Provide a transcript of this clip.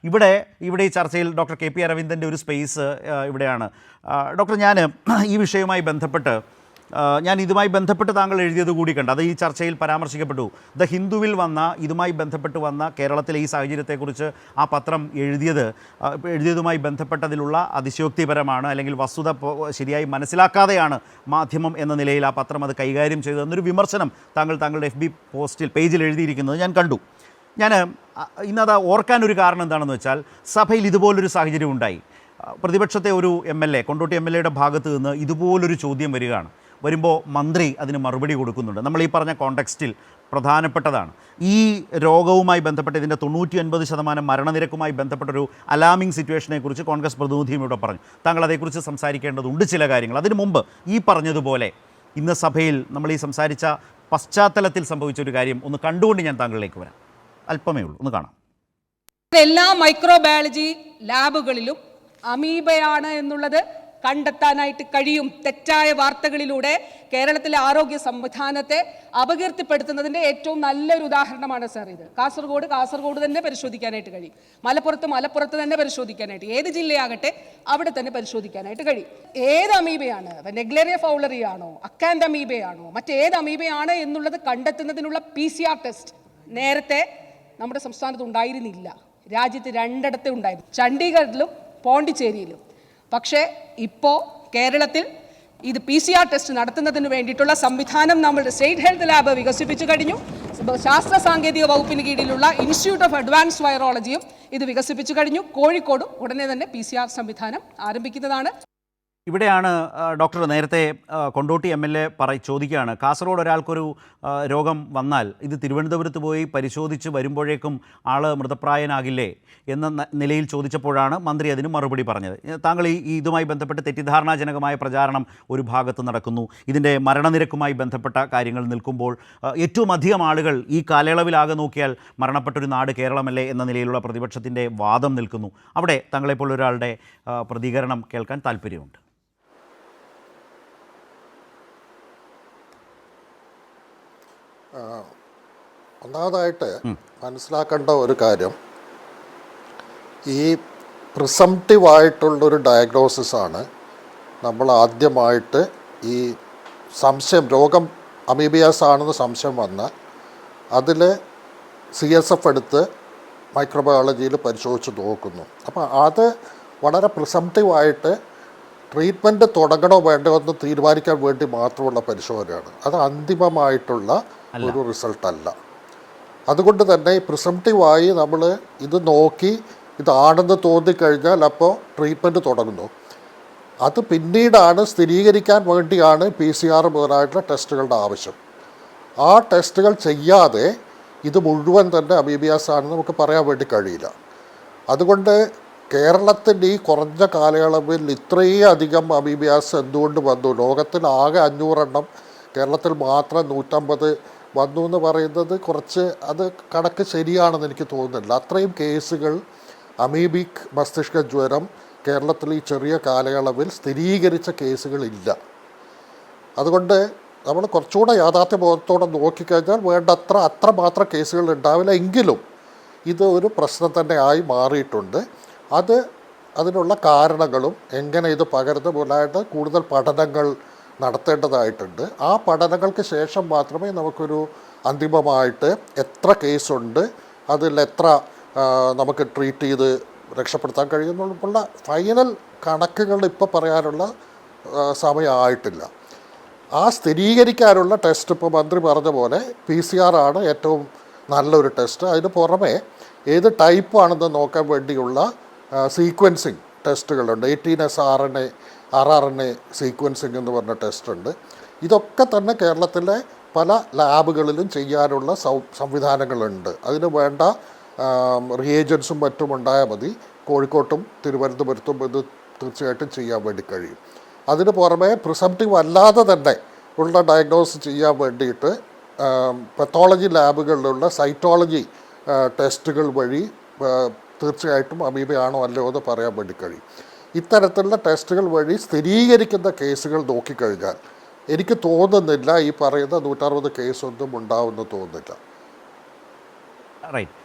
ഇവിടെ ഈ ചർച്ചയിൽ ഡോക്ടർ കെ പി അരവിന്ദൻ്റെ ഒരു സ്പേസ് ഇവിടെയാണ്. ഡോക്ടർ, ഞാൻ ഈ വിഷയവുമായി ബന്ധപ്പെട്ട് താങ്കൾ എഴുതിയത് കൂടി കണ്ട് അത് ഈ ചർച്ചയിൽ പരാമർശിക്കപ്പെട്ടു. ദ ഹിന്ദുവിൽ ഇതുമായി ബന്ധപ്പെട്ട് വന്ന കേരളത്തിലെ ഈ സാഹചര്യത്തെക്കുറിച്ച് ആ പത്രം എഴുതിയതുമായി ബന്ധപ്പെട്ടതിലുള്ള അതിശയോക്തിപരമാണ്, അല്ലെങ്കിൽ വസ്തുത ശരിയായി മനസ്സിലാക്കാതെയാണ് മാധ്യമം എന്ന നിലയിൽ ആ പത്രം അത് കൈകാര്യം ചെയ്തതെന്നൊരു വിമർശനം താങ്കളുടെ FB പേജിൽ എഴുതിയിരിക്കുന്നത് ഞാൻ കണ്ടു. ഞാൻ ഇന്നത് ഓർക്കാനൊരു കാരണം എന്താണെന്ന് വെച്ചാൽ, സഭയിൽ ഇതുപോലൊരു സാഹചര്യം ഉണ്ടായി. പ്രതിപക്ഷത്തെ ഒരു MLA, കൊണ്ടോട്ടി MLAയുടെ ഭാഗത്ത് നിന്ന് ഇതുപോലൊരു ചോദ്യം വരുമ്പോൾ മന്ത്രി അതിന് മറുപടി കൊടുക്കുന്നുണ്ട്. നമ്മൾ ഈ പറഞ്ഞ കോണ്ടെക്സ്റ്റിൽ പ്രധാനപ്പെട്ടതാണ്. ഈ രോഗവുമായി ബന്ധപ്പെട്ട് ഇതിൻ്റെ 99% മരണനിരക്കുമായി ബന്ധപ്പെട്ടൊരു അലാമിംഗ് സിറ്റുവേഷനെക്കുറിച്ച് കോൺഗ്രസ് പ്രതിനിധിയും ഇവിടെ പറഞ്ഞു. താങ്കൾ അതേക്കുറിച്ച് സംസാരിക്കേണ്ടതുണ്ട് ചില കാര്യങ്ങൾ. അതിനു മുമ്പ് ഈ പറഞ്ഞതുപോലെ ഇന്ന് സഭയിൽ നമ്മൾ ഈ സംസാരിച്ച പശ്ചാത്തലത്തിൽ സംഭവിച്ചൊരു കാര്യം ഒന്ന് കണ്ടുകൊണ്ട് ഞാൻ താങ്കളിലേക്ക് വരാം. അല്പമേ ഉള്ളൂ, ഒന്ന് കാണാം. എല്ലാ മൈക്രോബയോളജി ലാബുകളിലും അമീബയാണ് എന്നുള്ളത് കണ്ടെത്താനായിട്ട് കഴിയും. തെറ്റായ വാർത്തകളിലൂടെ കേരളത്തിലെ ആരോഗ്യ സംവിധാനത്തെ അപകീർത്തിപ്പെടുത്തുന്നതിൻ്റെ ഏറ്റവും നല്ലൊരു ഉദാഹരണമാണ് സാർ ഇത്. കാസർഗോഡ് തന്നെ പരിശോധിക്കാനായിട്ട് കഴിയും, മലപ്പുറത്ത് തന്നെ പരിശോധിക്കാനായിട്ട്, ഏത് ജില്ലയാകട്ടെ അവിടെ തന്നെ പരിശോധിക്കാനായിട്ട് കഴിയും. ഏത് അമീബയാണ്, നെഗ്ലേറിയ ഫൗളറി ആണോ, അക്കാൻഡ് അമീബയാണോ, മറ്റേത് അമീബയാണ് എന്നുള്ളത് കണ്ടെത്തുന്നതിനുള്ള PCR ടെസ്റ്റ് നേരത്തെ നമ്മുടെ സംസ്ഥാനത്ത് ഉണ്ടായിരുന്നില്ല. രാജ്യത്ത് 2 ഉണ്ടായിരുന്നു, ചണ്ഡീഗഡിലും പോണ്ടിച്ചേരിയിലും. പക്ഷേ ഇപ്പോൾ കേരളത്തിൽ ഇത് PCR ടെസ്റ്റ് നടത്തുന്നതിന് വേണ്ടിയിട്ടുള്ള സംവിധാനം നമ്മുടെ സ്റ്റേറ്റ് ഹെൽത്ത് ലാബ് വികസിപ്പിച്ചു കഴിഞ്ഞു. ശാസ്ത്ര സാങ്കേതിക വകുപ്പിന് കീഴിലുള്ള ഇൻസ്റ്റിറ്റ്യൂട്ട് ഓഫ് അഡ്വാൻസ് വൈറോളജിയും ഇത് വികസിപ്പിച്ചു കഴിഞ്ഞു. കോഴിക്കോടും ഉടനെ തന്നെ PCR സംവിധാനം ആരംഭിക്കുന്നതാണ്. ഇവിടെയാണ് ഡോക്ടർ നേരത്തെ കൊണ്ടോട്ടി MLA ചോദിക്കുകയാണ്, കാസർഗോഡ് ഒരാൾക്കൊരു രോഗം വന്നാൽ ഇത് തിരുവനന്തപുരത്ത് പോയി പരിശോധിച്ച് വരുമ്പോഴേക്കും ആൾ മൃതപ്രായനാകില്ലേ എന്ന നിലയിൽ ചോദിച്ചപ്പോഴാണ് മന്ത്രി അതിന് മറുപടി പറഞ്ഞത്. താങ്കൾ ഇതുമായി ബന്ധപ്പെട്ട് തെറ്റിദ്ധാരണാജനകമായ പ്രചാരണം ഒരു ഭാഗത്ത് നടക്കുന്നു. ഇതിൻ്റെ മരണനിരക്കുമായി ബന്ധപ്പെട്ട കാര്യങ്ങൾ നിൽക്കുമ്പോൾ ഏറ്റവും അധികം ആളുകൾ ഈ കാലയളവിലാകെ നോക്കിയാൽ മരണപ്പെട്ടൊരു നാട് കേരളമല്ലേ എന്ന നിലയിലുള്ള പ്രതിപക്ഷത്തിൻ്റെ വാദം നിൽക്കുന്നു. അവിടെ താങ്കളെപ്പോലെ ഒരാളുടെ പ്രതികരണം കേൾക്കാൻ താല്പര്യമുണ്ട്. ഒന്നാമതായിട്ട് മനസ്സിലാക്കേണ്ട ഒരു കാര്യം, ഈ പ്രിസംപ്റ്റീവായിട്ടുള്ളൊരു ഡയഗ്നോസിസാണ് നമ്മൾ ആദ്യമായിട്ട് ഈ രോഗം അമീബിയാസ് ആണെന്ന് സംശയം വന്നാൽ അതിൽ CSF എടുത്ത് മൈക്രോബയോളജിയിൽ പരിശോധിച്ച് നോക്കുന്നു. അപ്പോൾ അത് വളരെ പ്രിസംപ്റ്റീവായിട്ട് ട്രീറ്റ്മെൻറ്റ് തുടങ്ങണോ വേണ്ടോ എന്ന് തീരുമാനിക്കാൻ വേണ്ടി മാത്രമുള്ള പരിശോധനയാണ്. അത് അന്തിമമായിട്ടുള്ള ഒരു റിസൾട്ടല്ല. അതുകൊണ്ട് തന്നെ പ്രിസംപ്റ്റീവായി നമ്മൾ ഇത് നോക്കി ഇതാണെന്ന് തോന്നിക്കഴിഞ്ഞാൽ അപ്പോൾ ട്രീറ്റ്മെൻറ്റ് തുടങ്ങുന്നു. അത് പിന്നീടാണ് സ്ഥിരീകരിക്കാൻ വേണ്ടിയാണ് PCR മുതലായിട്ടുള്ള ടെസ്റ്റുകളുടെ ആവശ്യം. ആ ടെസ്റ്റുകൾ ചെയ്യാതെ ഇത് മുഴുവൻ തന്നെ അമീബിയാസ് ആണെന്ന് നമുക്ക് പറയാൻ വേണ്ടി കഴിയില്ല. അതുകൊണ്ട് കേരളത്തിൻ്റെ ഈ കുറഞ്ഞ കാലയളവിൽ ഇത്രയും അധികം അമീബിയാസ് എന്തുകൊണ്ട് വന്നു? ലോകത്തിൽ ആകെ 500 എണ്ണം, കേരളത്തിൽ മാത്രം 150 വന്നു എന്ന് പറയുന്നത് കുറച്ച് അത് കണക്ക് ശരിയാണെന്ന് എനിക്ക് തോന്നുന്നില്ല. അത്രയും കേസുകൾ അമീബിക് മസ്തിഷ്ക ജ്വരം കേരളത്തിൽ ഈ ചെറിയ കാലയളവിൽ സ്ഥിരീകരിച്ച കേസുകളില്ല. അതുകൊണ്ട് നമ്മൾ കുറച്ചുകൂടെ യാഥാർത്ഥ്യബോധത്തോടെ നോക്കിക്കഴിഞ്ഞാൽ വേണ്ടത്ര അത്രമാത്രം കേസുകൾ ഉണ്ടാവില്ല. എങ്കിലും ഇത് ഒരു പ്രശ്നം തന്നെ ആയി മാറിയിട്ടുണ്ട്. അതിനുള്ള കാരണങ്ങളും എങ്ങനെ ഇത് പകരുന്ന പോലായിട്ട് കൂടുതൽ പഠനങ്ങൾ നടത്തേണ്ടതായിട്ടുണ്ട്. ആ പഠനങ്ങൾക്ക് ശേഷം മാത്രമേ നമുക്കൊരു അന്തിമമായിട്ട് എത്ര കേസുണ്ട്, അതിൽ എത്ര നമുക്ക് ട്രീറ്റ് ചെയ്ത് രക്ഷപ്പെടുത്താൻ കഴിയുന്നുള്ള ഫൈനൽ കണക്കുകൾ ഇപ്പോൾ പറയാനുള്ള സമയമായിട്ടില്ല. ആ സ്ഥിരീകരിക്കാനുള്ള ടെസ്റ്റ് ഇപ്പോൾ മന്ത്രി പറഞ്ഞ പോലെ PCR ആണ് ഏറ്റവും നല്ലൊരു ടെസ്റ്റ്. അതിന് പുറമെ ഏത് ടൈപ്പാണെന്ന് നോക്കാൻ വേണ്ടിയുള്ള സീക്വൻസിങ് ടെസ്റ്റുകളുണ്ട്. 18S RNA സീക്വൻസിങ് എന്ന് പറഞ്ഞ ടെസ്റ്റുണ്ട്. ഇതൊക്കെ തന്നെ കേരളത്തിലെ പല ലാബുകളിലും ചെയ്യാനുള്ള സംവിധാനങ്ങളുണ്ട്. അതിന് വേണ്ട റിയേജൻസും മറ്റും ഉണ്ടായാൽ മതി. കോഴിക്കോട്ടും തിരുവനന്തപുരത്തും ഇത് തീർച്ചയായിട്ടും ചെയ്യാൻ വേണ്ടി കഴിയും. അതിന് പുറമെ പ്രിസംപ്റ്റീവ് അല്ലാതെ തന്നെ ഉള്ള ഡയഗ്നോസ് ചെയ്യാൻ വേണ്ടിയിട്ട് പത്തോളജി ലാബുകളിലുള്ള സൈറ്റോളജി ടെസ്റ്റുകൾ വഴി തീർച്ചയായിട്ടും അമീബയാണോ അല്ലയോ എന്ന് പറയാൻ വേണ്ടി കഴിയും. ഇത്തരത്തിലുള്ള ടെസ്റ്റുകൾ വഴി സ്ഥിരീകരിക്കുന്ന കേസുകൾ നോക്കിക്കഴിഞ്ഞാൽ എനിക്ക് തോന്നുന്നില്ല ഈ പറയുന്ന 160 കേസൊന്നും ഉണ്ടാവുമെന്ന് തോന്നുന്നില്ല. റൈറ്റ്.